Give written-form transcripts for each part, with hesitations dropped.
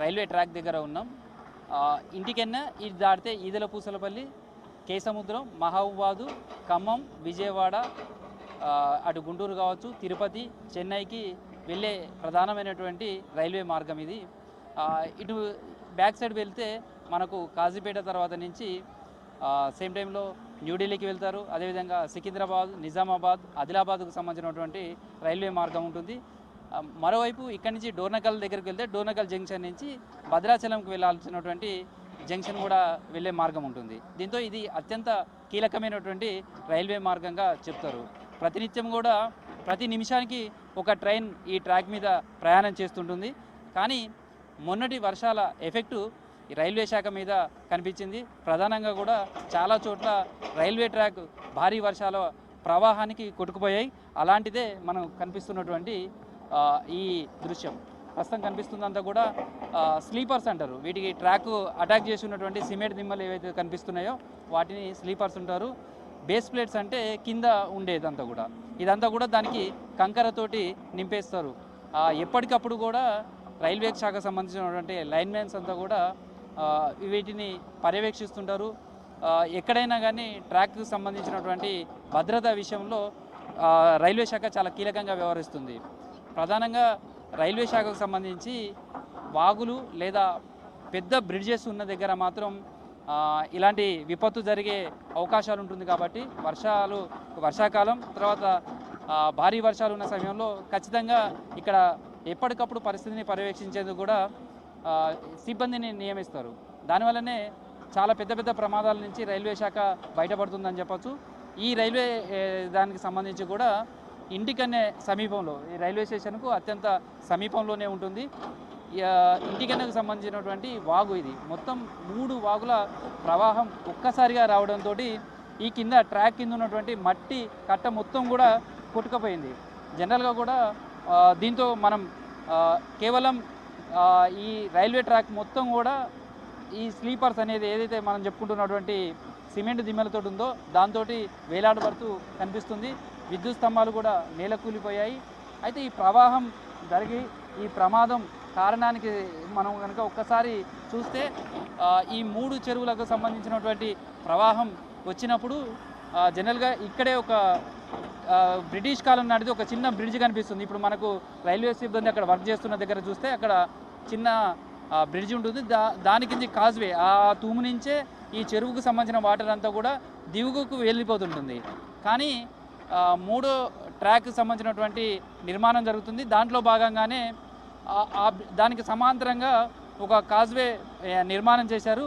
Railway track దగ్గర ఉన్నాం. ఇంటికన్నా ఇది దాటితే ఈదెల పూసలపల్లి, కేసముద్రం, మహబూబాదు, ఖమ్మం, విజయవాడ, అటు గుంటూరు కావచ్చు, తిరుపతి, చెన్నైకి వెళ్ళే ప్రధానమైనటువంటి రైల్వే మార్గం ఇది. ఇటు బ్యాక్ సైడ్ వెళ్తే మనకు కాజీపేట తర్వాత నుంచి సేమ్ టైంలో న్యూఢిల్లీకి వెళ్తారు. అదేవిధంగా సికింద్రాబాద్, నిజామాబాద్, ఆదిలాబాద్కు సంబంధించినటువంటి రైల్వే మార్గం ఉంటుంది. మరోవైపు ఇక్కడి నుంచి డోర్నకల్ దగ్గరికి వెళ్తే డోర్నకల్ జంక్షన్ నుంచి భద్రాచలంకి వెళ్ళాల్సినటువంటి జంక్షన్ కూడా వెళ్ళే మార్గం ఉంటుంది. దీంతో ఇది అత్యంత కీలకమైనటువంటి రైల్వే మార్గంగా చెప్తారు. ప్రతినిత్యం కూడా ప్రతి నిమిషానికి ఒక ట్రైన్ ఈ ట్రాక్ మీద ప్రయాణం చేస్తుంటుంది. కానీ మొన్నటి వర్షాల ఎఫెక్టు ఈ రైల్వే శాఖ మీద కనిపించింది. ప్రధానంగా కూడా చాలా చోట్ల రైల్వే ట్రాక్ భారీ వర్షాల ప్రవాహానికి కొట్టుకుపోయాయి. అలాంటిదే మనం కనిపిస్తున్నటువంటి ఈ దృశ్యం ప్రస్తుతం కనిపిస్తుందంతా కూడా స్లీపర్స్ అంటారు. వీటికి ట్రాక్ అటాక్ చేసి ఉన్నటువంటి సిమెంట్ దిమ్మలు ఏవైతే కనిపిస్తున్నాయో వాటిని స్లీపర్స్ అంటారు. బేస్ ప్లేట్స్ అంటే కింద ఉండేదంతా కూడా, ఇదంతా కూడా దానికి కంకరతోటి నింపేస్తారు. ఎప్పటికప్పుడు కూడా రైల్వే శాఖకు సంబంధించినటువంటి లైన్మెన్స్ అంతా కూడా వీటిని పర్యవేక్షిస్తుంటారు. ఎక్కడైనా కానీ ట్రాక్కి సంబంధించినటువంటి భద్రతా విషయంలో రైల్వే శాఖ చాలా కీలకంగా వ్యవహరిస్తుంది. ప్రధానంగా రైల్వే శాఖకు సంబంధించి వాగులు లేదా పెద్ద బ్రిడ్జెస్ ఉన్న దగ్గర మాత్రం ఇలాంటి విపత్తు జరిగే అవకాశాలు ఉంటుంది. కాబట్టి వర్షాకాలం తర్వాత భారీ వర్షాలు ఉన్న సమయంలో ఖచ్చితంగా ఇక్కడ ఎప్పటికప్పుడు పరిస్థితిని పర్యవేక్షించేందుకు కూడా సిబ్బందిని నియమిస్తారు. దానివల్లనే చాలా పెద్ద పెద్ద ప్రమాదాల నుంచి రైల్వే శాఖ బయటపడుతుందని చెప్పచ్చు. ఈ రైల్వే దానికి సంబంధించి కూడా ఇంటికన్నే సమీపంలో, ఈ రైల్వే స్టేషన్కు అత్యంత సమీపంలోనే ఉంటుంది. ఇంటికన్నకు సంబంధించినటువంటి వాగు ఇది. మొత్తం 3 వాగుల ప్రవాహం ఒక్కసారిగా రావడంతో ఈ కింద ట్రాక్ కింద ఉన్నటువంటి మట్టి కట్ట మొత్తం కూడా కొట్టుకుపోయింది. జనరల్గా కూడా దీంతో మనం కేవలం ఈ రైల్వే ట్రాక్ మొత్తం కూడా ఈ స్లీపర్స్ అనేది ఏదైతే మనం చెప్పుకుంటున్నటువంటి సిమెంట్ దిమ్మలతో ఉందో దాంతో వేలాడబడుతూ కనిపిస్తుంది. విద్యుత్ స్తంభాలు కూడా నేలకూలిపోయాయి. అయితే ఈ ప్రవాహం జరిగి ఈ ప్రమాదం కారణానికి మనం కనుక ఒక్కసారి చూస్తే ఈ 3 చెరువులకు సంబంధించినటువంటి ప్రవాహం వచ్చినప్పుడు జనరల్గా ఇక్కడే ఒక బ్రిటిష్ కాలం నాటిది ఒక చిన్న బ్రిడ్జ్ కనిపిస్తుంది. ఇప్పుడు మనకు రైల్వే సిబ్బంది అక్కడ వర్క్ చేస్తున్న దగ్గర చూస్తే అక్కడ చిన్న బ్రిడ్జ్ ఉంటుంది. దాని కింద కాజ్వే, ఆ తూము నుంచే ఈ చెరువుకు సంబంధించిన వాటర్ అంతా కూడా దిగువకు వెళ్ళిపోతుంటుంది. కానీ 3వ ట్రాక్కి సంబంధించినటువంటి నిర్మాణం జరుగుతుంది. దాంట్లో భాగంగానే దానికి సమాంతరంగా ఒక కాజ్వే నిర్మాణం చేశారు.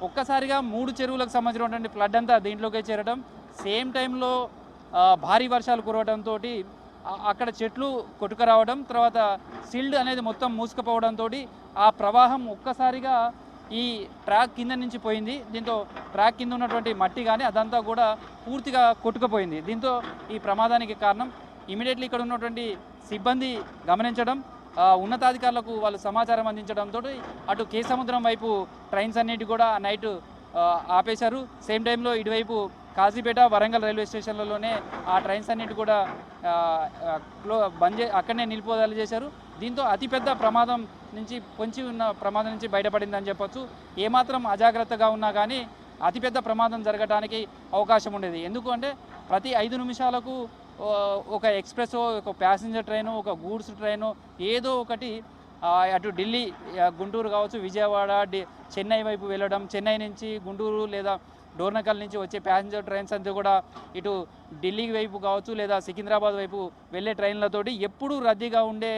ఒక్కసారిగా 3 చెరువులకు సంబంధించినటువంటి ఫ్లడ్ అంతా దీంట్లోకే చేరడం, సేమ్ టైంలో భారీ వర్షాలు కురవడంతో అక్కడ చెట్లు కొట్టుకురావడం, తర్వాత సిల్డ్ అనేది మొత్తం మూసుకుపోవడంతో ఆ ప్రవాహం ఒక్కసారిగా ఈ ట్రాక్ కింద నుంచి పోయింది. దీంతో ట్రాక్ కింద ఉన్నటువంటి మట్టి కానీ అదంతా కూడా పూర్తిగా కొట్టుకుపోయింది. దీంతో ఈ ప్రమాదానికి కారణం ఇమీడియట్లీ ఇక్కడ ఉన్నటువంటి సిబ్బంది గమనించడం, ఉన్నతాధికారులకు వాళ్ళు సమాచారం అందించడంతో అటు కేసముద్రం వైపు ట్రైన్స్ అన్నిటి కూడా నైట్ ఆపేశారు. సేమ్ టైంలో ఇటువైపు కాజీపేట, వరంగల్ రైల్వే స్టేషన్లలోనే ఆ ట్రైన్స్ అన్నిటి కూడా అక్కడనే నిలిపోదల చేశారు. దీంతో అతిపెద్ద ప్రమాదం నుంచి పొంచి ఉన్న ప్రమాదం నుంచి బయటపడిందని చెప్పొచ్చు. ఏమాత్రం అజాగ్రత్తగా ఉన్నా కానీ అతిపెద్ద ప్రమాదం జరగడానికి అవకాశం ఉండేది. ఎందుకంటే ప్రతి 5 నిమిషాలకు ఒక ఎక్స్ప్రెస్, ఒక ప్యాసింజర్ ట్రైను, ఒక గూడ్స్ ట్రైను ఏదో ఒకటి అటు ఢిల్లీ, గుంటూరు కావచ్చు, విజయవాడ, చెన్నై వైపు వెళ్ళడం, చెన్నై నుంచి గుంటూరు లేదా డోర్నకల్ నుంచి వచ్చే ప్యాసింజర్ ట్రైన్స్ అంతా కూడా ఇటు ఢిల్లీ వైపు కావచ్చు లేదా సికింద్రాబాద్ వైపు వెళ్ళే ట్రైన్లతోటి ఎప్పుడూ రద్దీగా ఉండే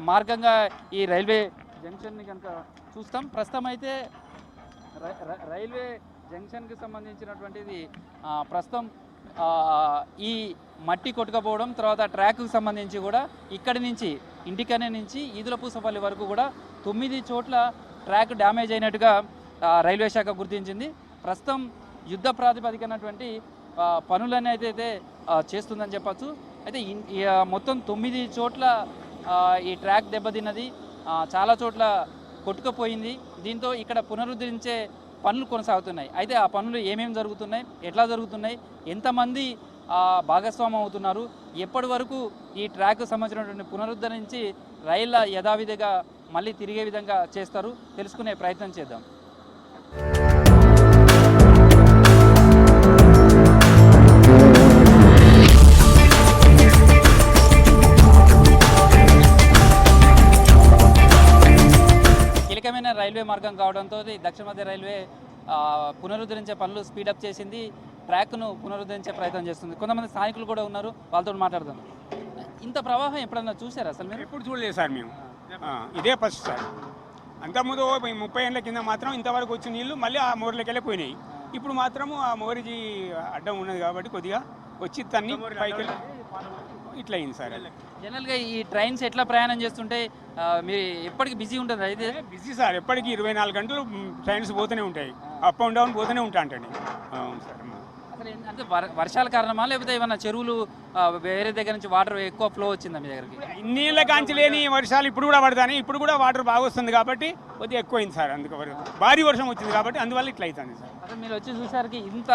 మార్గంగా ఈ రైల్వే జంక్షన్ని కనుక చూస్తాం. ప్రస్తుతం అయితే రైల్వే జంక్షన్కి సంబంధించినటువంటిది ప్రస్తుతం ఈ మట్టి కొట్టుకపోవడం, తర్వాత ట్రాక్కి సంబంధించి కూడా ఇక్కడి నుంచి ఇంటికనే నుంచి ఈదులపూసపల్లి వరకు కూడా 9 చోట్ల ట్రాక్ డ్యామేజ్ అయినట్టుగా రైల్వే శాఖ గుర్తించింది. ప్రస్తుతం యుద్ధ ప్రాతిపదికనటువంటి పనులన్నీ అయితే చేస్తుందని చెప్పచ్చు. అయితే మొత్తం 9 చోట్ల ఈ ట్రాక్ దెబ్బతిన్నది, చాలా చోట్ల కొట్టుకుపోయింది. దీంతో ఇక్కడ పునరుద్ధరించే పనులు కొనసాగుతున్నాయి. అయితే ఆ పనులు ఏమేమి జరుగుతున్నాయి, ఎట్లా జరుగుతున్నాయి, ఎంతమంది భాగస్వామ్యం అవుతున్నారు, ఎప్పటి వరకు ఈ ట్రాక్ సంబంధించినటువంటి పునరుద్ధరించి రైళ్ళ యథావిధిగా మళ్ళీ తిరిగే విధంగా చేస్తారు, తెలుసుకునే ప్రయత్నం చేద్దాం. కీలకమైన రైల్వే మార్గం కావడంతో దక్షిణ మధ్య రైల్వే పునరుద్ధరించే పనులు స్పీడప్ చేసింది, ట్రాక్ను పునరుద్ధరించే ప్రయత్నం చేస్తుంది. కొంతమంది స్థానికులు కూడా ఉన్నారు, వాళ్ళతో మాట్లాడదాం. ఇంత ప్రవాహం ఎప్పుడన్నా చూసారా అసలు మీరు? ఎప్పుడు చూడలేదు సార్ మేము, ఇదే ఫస్ట్ సార్. అంతకుముందు 30 ఏళ్ళ కింద మాత్రం ఇంతవరకు వచ్చిన నీళ్ళు మళ్ళీ ఆ మోర్లకి వెళ్ళిపోయినాయి. ఇప్పుడు మాత్రము ఆ మోరికి అడ్డం ఉన్నది కాబట్టి కొద్దిగా వచ్చి తన్ని పైకి ఇట్లా అయింది సార్. జనరల్గా ఈ ట్రైన్స్ ఎట్లా ప్రయాణం చేస్తుంటే మీరు ఎప్పటికీ బిజీ ఉంటుంది? అయితే బిజీ సార్, ఎప్పటికీ 24 గంటలు ట్రైన్స్ పోతూనే ఉంటాయి, అప్ అండ్ డౌన్ పోతూనే ఉంటా అంటండి. అవును సార్. అసలు అంటే వర్షాల కారణమా లేకపోతే ఏమన్నా చెరువులు వేరే దగ్గర నుంచి వాటర్ ఎక్కువ ఫ్లో వచ్చిందా మీ దగ్గరికి? ఇన్నేళ్ళ కాంచి లేని వర్షాలు ఇప్పుడు కూడా పడతాయి, ఇప్పుడు కూడా వాటర్ బాగా వస్తుంది కాబట్టి కొద్దిగా ఎక్కువైంది సార్. అందుకు భారీ వర్షం వచ్చింది కాబట్టి అందువల్ల ఇట్లా అవుతుంది సార్. అసలు మీరు వచ్చి చూసారికి ఇంత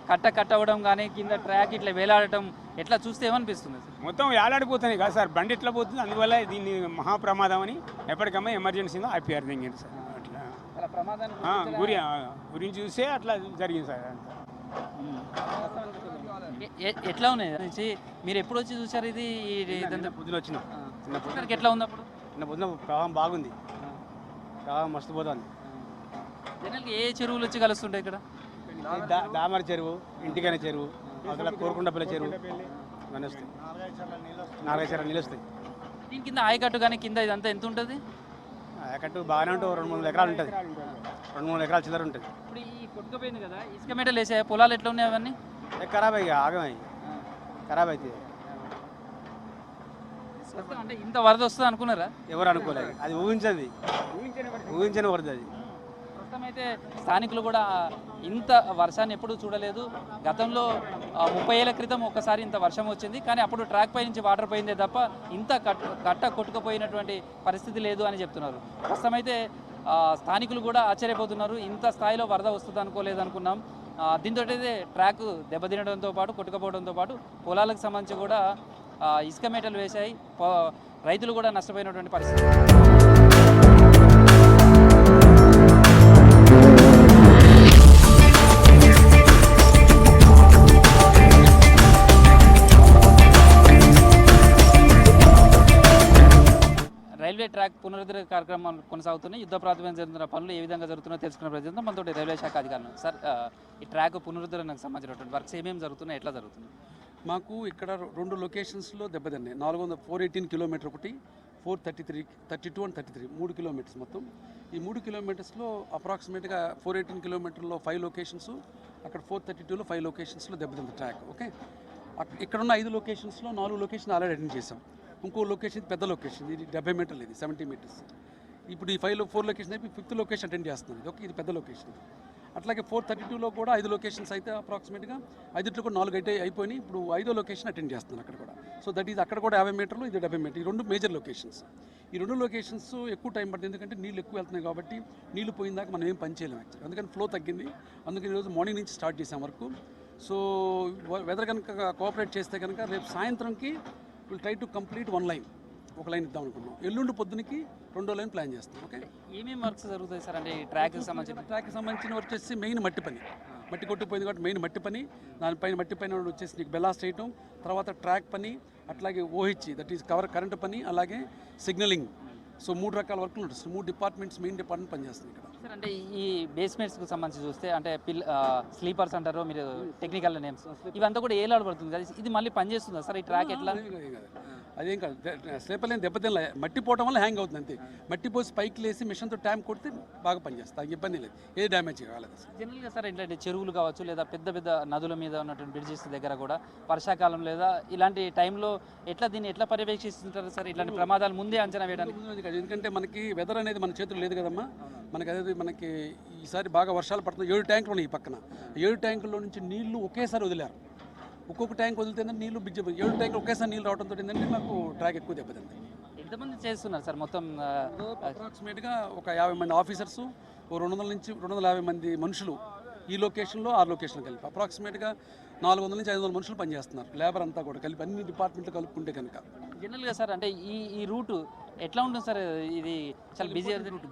కట్ అవ్వడం కానీ కింద ట్రాక్ ఇట్లా వేలాడటం ఎట్లా చూస్తే ఏమనిపిస్తుంది? మొత్తం వేలాడిపోతుంది కదా సార్, బండి ఎట్లా పోతుంది, అందువల్ల దీన్ని మహాప్రమాదం అని ఎప్పటికమ్మా ఎమర్జెన్సీగా ఆపిఆర్ దింగింది సార్. అట్లా ప్రమాదాన్ని గురించి చూస్తే అట్లా జరిగింది సార్. ఎట్లా ఉన్నాయి నుంచి మీరు ఎప్పుడు వచ్చి చూసారు ఇది? పొద్దున వచ్చినాం, చిన్నప్పుడు ఎట్లా ఉంది అప్పుడు? పొద్దున ప్రవాహం బాగుంది, ప్రవాహం మస్తు పోతుంది. జనరల్గా ఏ చెరువులు వచ్చి కలుస్తుంటాయి ఇక్కడ? దామర చెరువు, ఇంటికైన చెరువు, అసలు కోరుకుంటపల్లి చెరువు ఇవన్నీ వస్తాయి, 4-5 చెరువులు నీళ్ళు వస్తాయి. దీని కింద ఆయకట్టు కానీ కింద ఇదంతా ఎంత ఉంటుంది? ఆయకట్టు బాగానే ఉంటుంది, 2-3 ఎకరాలు ఉంటుంది, 2-3 ఎకరాల చిల్లర ఉంటుంది. ఇప్పుడు ఈ కొట్టుకుపోయింది కదా, ఇసుక మేటలు వేసే పొలాలు ఎట్లా ఉన్నాయి అవన్నీ? ఖరాబ్ అయ్యి ఆగమయ్యి ఖరాబ్ అవుతుంది. అంటే ఇంత వరద వస్తుంది అనుకున్నారా? ఎవరు అనుకోలేదు, అది ఊహించని వరద అది. ప్రస్తుతం అయితే స్థానికులు కూడా ఇంత వర్షాన్ని ఎప్పుడూ చూడలేదు. గతంలో 30 ఏళ్ల క్రితం ఒకసారి ఇంత వర్షం వచ్చింది, కానీ అప్పుడు ట్రాక్ పై నుంచి వాటర్ పోయిందే తప్ప ఇంత కట్ట కొట్టుకుపోయినటువంటి పరిస్థితి లేదు అని చెప్తున్నారు. ప్రస్తుతం అయితే స్థానికులు కూడా ఆశ్చర్యపోతున్నారు, ఇంత స్థాయిలో వరద వస్తుంది అనుకోలేదు అనుకున్నాం. దీంతో అయితే ట్రాక్ దెబ్బతినడంతో పాటు కొట్టుకుపోవడంతో పాటు పొలాలకు సంబంధించి కూడా ఇసుక మేటలు వేశాయి, రైతులు కూడా నష్టపోయినటువంటి పరిస్థితి. రైల్వే ట్రాక్ పునరుద్ధరణ కార్యక్రమాలు కొనసాగుతున్నాయి. యుద్ధ ప్రాతిపదికన జరుగుతున్న పనులు ఏ విధంగా జరుగుతున్నాయో తెలుసుకున్న ప్రజలతో మనతో రైల్వే శాఖ అధికారులు. సార్, ఈ ట్రాక్ పునరుద్ధరణకు సంబంధించినటువంటి వర్క్స్ ఏమేమి జరుగుతున్నాయి, ఎట్లా జరుగుతుంది? మాకు ఇక్కడ 2 లొకేషన్స్లో దెబ్బతిన్నాయి. 418 కిలోమీటర్ ఒకటి, 432 అండ్ 33 3 కిలోమీటర్స్ మొత్తం. ఈ 3 కిలోమీటర్స్లో అప్రాక్సిమేట్గా 418 కిలోమీటర్లో 5 లొకేషన్స్, అక్కడ 432లో 5 లొకేషన్స్లో దెబ్బతింది ట్రాక్. ఓకే, ఇక్కడున్న 5 లొకేషన్స్లో 4 లొకేషన్ ఆల్రెడీ అటెండ్ చేసాం. ఇంకో లొకేషన్ పెద్ద లొకేషన్, ఇది 70 మీటర్లు, ఇది 70 మీటర్స్. ఇప్పుడు ఈ 4 లొకేషన్ అయిపోయి 5th లొకేషన్ అటెండ్ చేస్తుంది. ఓకే, ఇది పెద్ద లొకేషన్. అట్లాగే 432లో కూడా 5 లొకేషన్స్ అయితే అప్రాక్సిమేట్గా 5 కూడా 4 అయితే అయిపోయినాయి. ఇప్పుడు 5వ లొకేషన్ అటెండ్ చేస్తున్నాను అక్కడ కూడా. సో దట్ ఈజ్ అక్కడ కూడా 50 మీటర్లు, ఇది 70 మీటర్లు. ఈ 2 మేజర్ లొకేషన్స్. ఈ 2 లొకేషన్స్ ఎక్కువ టైం పడుతుంది, ఎందుకంటే నీళ్ళు ఎక్కువ వెళ్తున్నాయి కాబట్టి. నీళ్ళు పోయిందాక మనం ఏం పని చేయలేము యాక్చువల్లీ, అందుకని ఫ్లో తగ్గింది. అందుకని ఈరోజు మార్నింగ్ నుంచి స్టార్ట్ చేసాం వరకు. సో వెదర్ కనుక కోఆపరేట్ చేస్తే కనుక రేపు సాయంత్రంకి will try to complete 1 line, ఒక లైన్ ఇద్దాం అనుకున్నాం. ఎల్లుండి పొద్దునకి 2వ లైన్ ప్లాన్ చేస్తాం. ఓకే, ఏమేమి వర్క్స్ జరుగుతాయి సార్? అంటే ట్రాక్కి సంబంధించిన వచ్చేసి మెయిన్ మట్టి పని, మట్టి కొట్టుకుపోయింది కాబట్టి మెయిన్ మట్టి పని. దానిపైన మట్టి పైన వచ్చేసి నీకు బెల్లాస్ట్ చేయటం, తర్వాత ట్రాక్ పని, అట్లాగే ఓహెచ్ దట్ ఈస్ కరెంట్ పని, అలాగే సిగ్నలింగ్. సో 3 రకాల వర్క్లు ఉంటుంది. 3 డిపార్ట్మెంట్స్, మెయిన్ డిపార్ట్మెంట్ పనిచేస్తుంది ఇక్కడ. సార్, అంటే ఈ బేస్మెంట్స్కి సంబంధించి చూస్తే అంటే స్లీపర్స్ అంటారు మీరు, టెక్నికల్ నేమ్స్, ఇవంతా కూడా ఏలాడబడుతుంది కదా, ఇది మళ్ళీ పనిచేస్తుందా సార్? ఈ ట్రాక్ ఎట్లా? అదేం కాదు, స్లీపర్ లేని దెబ్బతిన మట్టి పోవడం వల్ల హ్యాంగ్ అవుతుంది అంతే. మట్టి పోసి పైకి లేసి మిషన్తో ట్యాంక్ కొడితే బాగా పనిచేస్తుంది, ఇబ్బంది లేదు, ఏ డ్యామేజ్ కాలేదు. జనరల్గా సార్ ఇట్లాంటి చెరువులు కావచ్చు లేదా పెద్ద పెద్ద నదుల మీద ఉన్నటువంటి బ్రిడ్జెస్ దగ్గర కూడా వర్షాకాలం లేదా ఇలాంటి టైంలో దీన్ని ఎట్లా పర్యవేక్షిస్తుంటారు సార్? ఇట్లాంటి ప్రమాదాలు ముందే అంచనా వేయడానికి? ఎందుకంటే మనకి వెదర్ అనేది మన చేతులు లేదు కదమ్మా. మనకి ఈసారి బాగా వర్షాలు పడుతుంది. 7 ట్యాంకులు ఉన్నాయి ఈ పక్కన. 7 ట్యాంకుల్లో నుంచి నీళ్లు ఒకేసారి వదిలారు. ఒక్కొక్క ట్యాంక్ వదిలితే నీళ్లు బిజ్జి 7 ట్యాంకులు ఒకేసారి నీళ్ళు రావడంతో ఏంటంటే మాకు ట్రాక్ ఎక్కువ దెబ్బతింది. ఎంతమంది చేస్తున్నారు సార్ మొత్తం? అప్రాక్సిమేట్గా ఒక 50 మంది ఆఫీసర్సు, 200 నుంచి 250 మంది మనుషులు ఈ లొకేషన్లో 6 లొకేషన్లు కలిపి అప్రాక్సిమేట్గా 400 నుంచి 500 మనుషులు పనిచేస్తున్నారు. లేబర్ అంతా కూడా కలిపి అన్ని డిపార్ట్మెంట్లు కలుపుకుంటే కనుక. జనరల్గా సార్ అంటే ఈ రూటు ఎట్లా ఉంటుంది సార్ ఇది? చాలా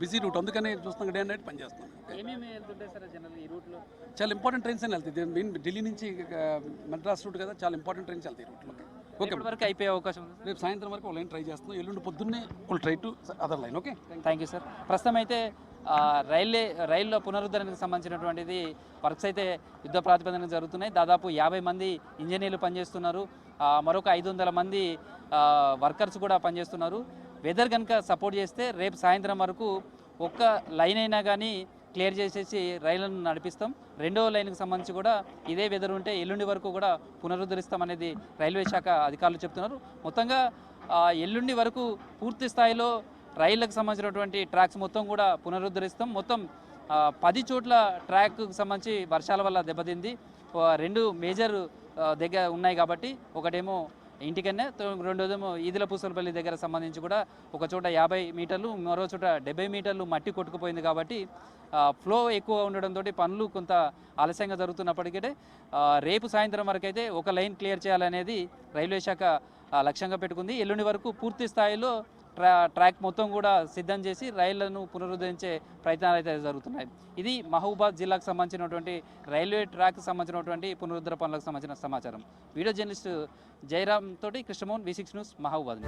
బిజీ రూట్, అందుకనే చూస్తున్నాం డే అండ్ నైట్ పని చేస్తున్నాం. ఏమేమి వెళ్తుంటాయి సార్ జనరల్ ఈ రూట్లో? చాలా ఇంపార్టెంట్ ట్రైన్స్ అని వెళ్తాయి. మెయిన్ ఢిల్లీ నుంచి మద్రాస్ రూట్ కదా, చాలా ఇంపార్టెంట్ ట్రైన్స్ వెళ్తాయి రూట్లోకి. ఓకే, ఎప్పటి వరకు అయిపోయే అవకాశం ఉంది సార్? రేపు సాయంత్రం వరకు ఒక లైన్ ట్రై చేస్తున్నాం, ఎల్లుండి పొద్దున్నే ఒక try to other line. Okay, thank you sir. ప్రస్తుతం అయితే రైల్లో పునరుద్ధరణకు సంబంధించినటువంటిది వర్క్స్ అయితే యుద్ధ ప్రాతిపదికన జరుగుతున్నాయి. దాదాపు 50 మంది ఇంజనీర్లు పనిచేస్తున్నారు, మరొక 500 మంది వర్కర్స్ కూడా పనిచేస్తున్నారు. వెదర్ కనుక సపోర్ట్ చేస్తే రేపు సాయంత్రం వరకు ఒక్క లైన్ అయినా కానీ క్లియర్ చేసేసి రైళ్లను నడిపిస్తాం. రెండవ లైన్కి సంబంధించి కూడా ఇదే వెదర్ ఉంటే ఎల్లుండి వరకు కూడా పునరుద్ధరిస్తామనేది రైల్వే శాఖ అధికారులు చెప్తున్నారు. మొత్తంగా ఎల్లుండి వరకు పూర్తి స్థాయిలో రైళ్లకు సంబంధించినటువంటి ట్రాక్స్ మొత్తం కూడా పునరుద్ధరిస్తాం. మొత్తం 10 చోట్ల ట్రాక్కు సంబంధించి వర్షాల వల్ల దెబ్బతింది. 2 మేజర్ దగ్గర ఉన్నాయి కాబట్టి, ఒకటేమో ఇంటికన్నే, రెండోదేమో ఈదుల పూసలపల్లి దగ్గర సంబంధించి కూడా ఒక చోట 50 మీటర్లు, మరో చోట 70 మీటర్లు మట్టి కొట్టుకుపోయింది. కాబట్టి ఫ్లో ఎక్కువ ఉండడంతో పనులు కొంత ఆలస్యంగా జరుగుతున్నప్పటికీ రేపు సాయంత్రం వరకు అయితే ఒక లైన్ క్లియర్ చేయాలనేది రైల్వే శాఖ లక్ష్యంగా పెట్టుకుంది. ఎల్లుండి వరకు పూర్తి స్థాయిలో ట్రాక్ మొత్తం కూడా సిద్ధం చేసి రైళ్లను పునరుద్ధరించే ప్రయత్నాలు అయితే జరుగుతున్నాయి. ఇది మహబూబాద్ జిల్లాకు సంబంధించినటువంటి రైల్వే ట్రాక్కి సంబంధించినటువంటి పునరుద్ధరణ పనులకు సంబంధించిన సమాచారం. వీడియో జర్నలిస్టు జయరామ్ తోటి కృష్ణమోహన్, V6 న్యూస్, మహబూబాద్.